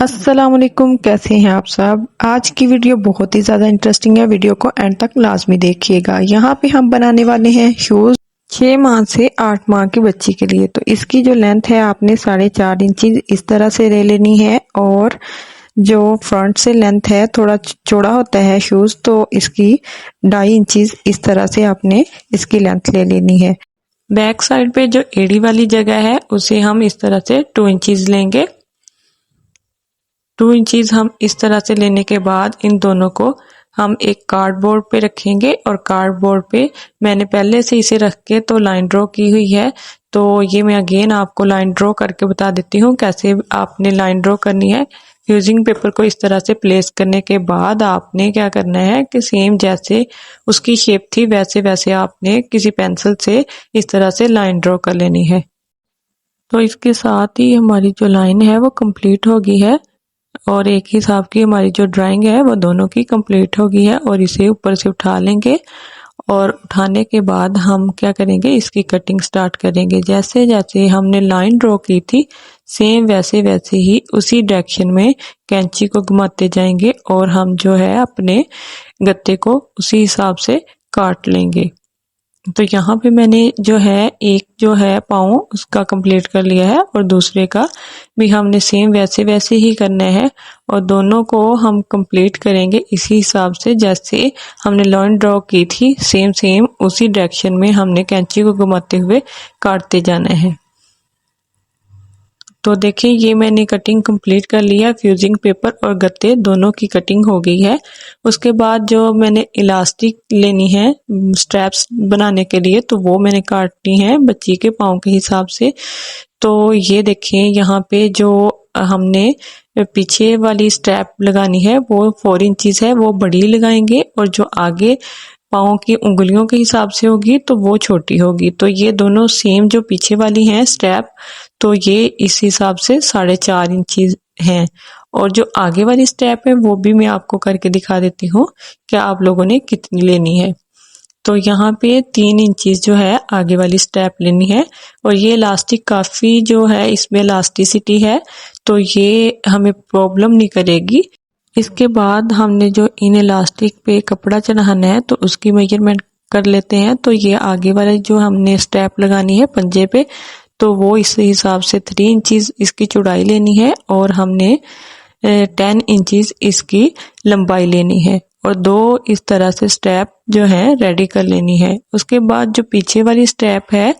अस्सलाम वालेकुम, कैसे हैं आप सब। आज की वीडियो बहुत ही ज़्यादा इंटरेस्टिंग है, वीडियो को एंड तक लाजमी देखिएगा। यहाँ पे हम बनाने वाले हैं शूज़ 6 माह से 8 माह की बच्ची के लिए। तो इसकी जो लेंथ है आपने 4.5 इंची इस तरह से ले लेनी है, और जो फ्रंट से लेंथ है थोड़ा चौड़ा होता है शूज़, तो इसकी 2.5 इंची इस तरह से आपने इसकी लेंथ ले लेनी है। बैक साइड पे जो एड़ी वाली जगह है उसे हम इस तरह से 2 इंचीज लेंगे। 2 इंचीज हम इस तरह से लेने के बाद इन दोनों को हम एक कार्डबोर्ड पे रखेंगे, और कार्डबोर्ड पे मैंने पहले से इसे रख के तो लाइन ड्रॉ की हुई है। तो ये मैं अगेन आपको लाइन ड्रॉ करके बता देती हूँ कैसे आपने लाइन ड्रॉ करनी है। फ्यूजिंग पेपर को इस तरह से प्लेस करने के बाद आपने क्या करना है कि सेम जैसे उसकी शेप थी वैसे वैसे आपने किसी पेंसिल से इस तरह से लाइन ड्रॉ कर लेनी है। तो इसके साथ ही हमारी जो लाइन है वो कंप्लीट हो गई है, और एक ही हिसाब की हमारी जो ड्राइंग है वो दोनों की कंप्लीट हो गई है। और इसे ऊपर से उठा लेंगे, और उठाने के बाद हम क्या करेंगे, इसकी कटिंग स्टार्ट करेंगे। जैसे जैसे हमने लाइन ड्रॉ की थी सेम वैसे वैसे ही उसी डायरेक्शन में कैंची को घुमाते जाएंगे, और हम जो है अपने गत्ते को उसी हिसाब से काट लेंगे। तो यहाँ पे मैंने जो है एक जो है पाँव उसका कंप्लीट कर लिया है, और दूसरे का भी हमने सेम वैसे वैसे ही करना है, और दोनों को हम कंप्लीट करेंगे इसी हिसाब से जैसे हमने लाइन ड्रॉ की थी। सेम सेम उसी डायरेक्शन में हमने कैंची को घुमाते हुए काटते जाना है। तो देखिए ये मैंने कटिंग कंप्लीट कर लिया, फ्यूजिंग पेपर और गत्ते दोनों की कटिंग हो गई है। उसके बाद जो मैंने इलास्टिक लेनी है स्ट्रैप्स बनाने के लिए, तो वो मैंने काटनी है बच्ची के पाँव के हिसाब से। तो ये देखिए यहाँ पे जो हमने पीछे वाली स्ट्रैप लगानी है वो 4 इंचीज है, वो बड़ी लगाएंगे, और जो आगे पाँव की उंगलियों के हिसाब से होगी तो वो छोटी होगी। तो ये दोनों सेम जो पीछे वाली हैं स्टेप, तो ये इस हिसाब से 4.5 इंची हैं, और जो आगे वाली स्टेप है वो भी मैं आपको करके दिखा देती हूँ कि आप लोगों ने कितनी लेनी है। तो यहाँ पे 3 इंचीज जो है आगे वाली स्टेप लेनी है, और ये इलास्टिक काफी जो है इसमें इलास्टिसिटी है, तो ये हमें प्रॉब्लम नहीं करेगी। इसके बाद हमने जो इन इलास्टिक पे कपड़ा चढ़ाना है तो उसकी मेजरमेंट कर लेते हैं। तो ये आगे वाले जो हमने स्टेप लगानी है पंजे पे, तो वो इस हिसाब से 3 इंचीज इसकी चौड़ाई लेनी है, और हमने 10 इंचीज इसकी लंबाई लेनी है, और 2 इस तरह से स्टेप जो है रेडी कर लेनी है। उसके बाद जो पीछे वाली स्टेप है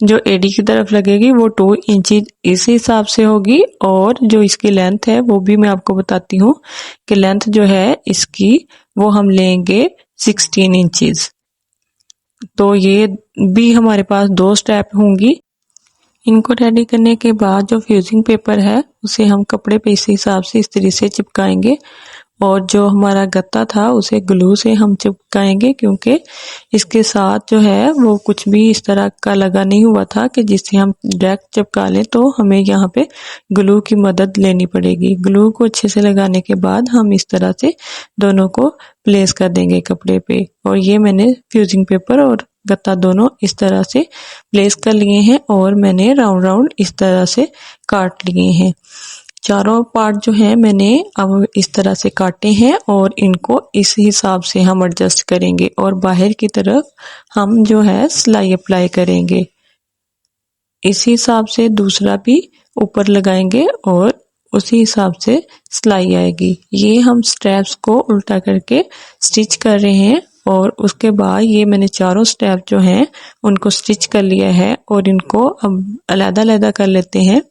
जो एडी की तरफ लगेगी वो 2 इंची इस हिसाब से होगी, और जो इसकी लेंथ है वो भी मैं आपको बताती हूँ कि लेंथ जो है इसकी वो हम लेंगे 16 इंचीज। तो ये भी हमारे पास 2 स्टेप होंगी। इनको रेडी करने के बाद जो फ्यूजिंग पेपर है उसे हम कपड़े पे इस हिसाब से इस तरह से चिपकाएंगे, और जो हमारा गत्ता था उसे ग्लू से हम चिपकाएंगे, क्योंकि इसके साथ जो है वो कुछ भी इस तरह का लगा नहीं हुआ था कि जिससे हम डायरेक्ट चिपका लें, तो हमें यहाँ पे ग्लू की मदद लेनी पड़ेगी। ग्लू को अच्छे से लगाने के बाद हम इस तरह से दोनों को प्लेस कर देंगे कपड़े पे, और ये मैंने फ्यूजिंग पेपर और गत्ता दोनों इस तरह से प्लेस कर लिए हैं, और मैंने राउंड राउंड इस तरह से काट लिए हैं। चारों पार्ट जो है मैंने अब इस तरह से काटे हैं, और इनको इस हिसाब से हम एडजस्ट करेंगे, और बाहर की तरफ हम जो है सिलाई अप्लाई करेंगे। इस हिसाब से दूसरा भी ऊपर लगाएंगे, और उसी हिसाब से सिलाई आएगी। ये हम स्टेप्स को उल्टा करके स्टिच कर रहे हैं, और उसके बाद ये मैंने चारों स्टेप जो हैं उनको स्टिच कर लिया है, और इनको अब अलग-अलग कर लेते हैं।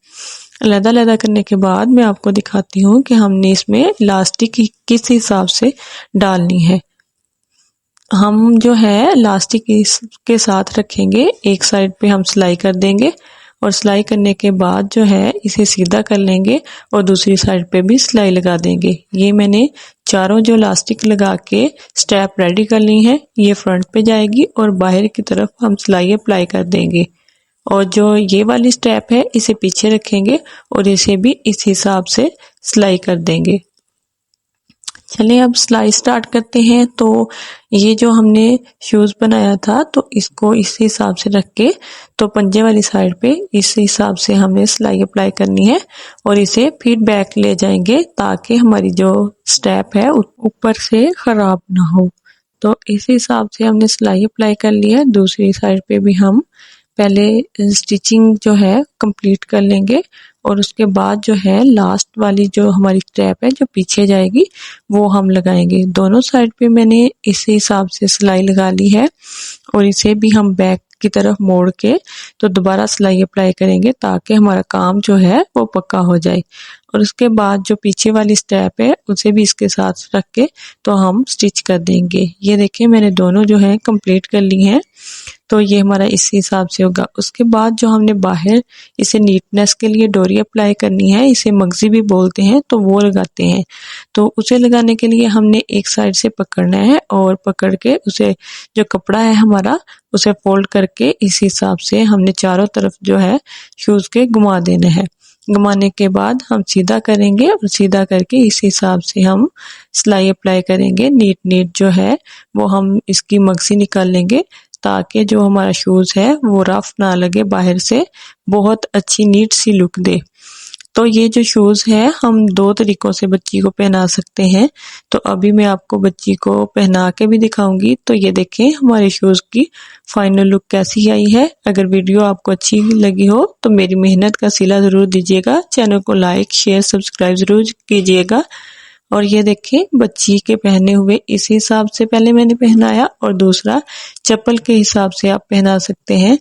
अलग-अलग करने के बाद मैं आपको दिखाती हूँ कि हमने इसमें इलास्टिक किस हिसाब से डालनी है। हम जो है इलास्टिक इसके साथ रखेंगे, एक साइड पे हम सिलाई कर देंगे, और सिलाई करने के बाद जो है इसे सीधा कर लेंगे, और दूसरी साइड पे भी सिलाई लगा देंगे। ये मैंने चारों जो इलास्टिक लगा के स्टेप रेडी कर ली हैं, ये फ्रंट पे जाएगी, और बाहर की तरफ हम सिलाई अप्लाई कर देंगे, और जो ये वाली स्टेप है इसे पीछे रखेंगे, और इसे भी इस हिसाब से सिलाई कर देंगे। चलिए अब सिलाई स्टार्ट करते हैं। तो ये जो हमने शूज़ बनाया था तो इसको इस हिसाब से रख के तो पंजे वाली साइड पे इस हिसाब से हमें सिलाई अप्लाई करनी है और इसे फिर बैक ले जाएंगे ताकि हमारी जो स्टेप है ऊपर से ख़राब ना हो। तो इस हिसाब से हमने सिलाई अप्लाई कर ली है। दूसरी साइड पे भी हम पहले स्टिचिंग जो है कंप्लीट कर लेंगे और उसके बाद जो है लास्ट वाली जो हमारी स्टेप है जो पीछे जाएगी वो हम लगाएंगे। दोनों साइड पे मैंने इसी हिसाब से सिलाई लगा ली है और इसे भी हम बैक की तरफ मोड़ के तो दोबारा सिलाई अप्लाई करेंगे ताकि हमारा काम जो है वो पक्का हो जाए। और उसके बाद जो पीछे वाली स्टेप है उसे भी इसके साथ रख के तो हम स्टिच कर देंगे। ये देखिए मैंने दोनों जो है कंप्लीट कर ली हैं। तो ये हमारा इस हिसाब से होगा। उसके बाद जो हमने बाहर इसे नीटनेस के लिए डोरी अप्लाई करनी है, इसे मगजी भी बोलते हैं, तो वो लगाते हैं। तो उसे लगाने के लिए हमने एक साइड से पकड़ना है और पकड़ के उसे जो कपड़ा है हमारा उसे फोल्ड करके इस हिसाब से हमने चारों तरफ जो है शूज़ के घुमा देना है। घुमाने के बाद हम सीधा करेंगे और सीधा करके इस हिसाब से हम सिलाई अप्लाई करेंगे। नीट जो है वो हम इसकी मगजी निकाल लेंगे ताकि जो हमारा शूज़ है वो रफ ना लगे, बाहर से बहुत अच्छी नीट सी लुक दे। तो ये जो शूज़ है हम दो तरीकों से बच्ची को पहना सकते हैं। तो अभी मैं आपको बच्ची को पहना के भी दिखाऊंगी। तो ये देखें हमारे शूज़ की फाइनल लुक कैसी आई है। अगर वीडियो आपको अच्छी लगी हो तो मेरी मेहनत का सिला ज़रूर दीजिएगा। चैनल को लाइक शेयर सब्सक्राइब ज़रूर कीजिएगा। और ये देखें बच्ची के पहने हुए इस हिसाब से पहले मैंने पहनाया और दूसरा चप्पल के हिसाब से आप पहना सकते हैं।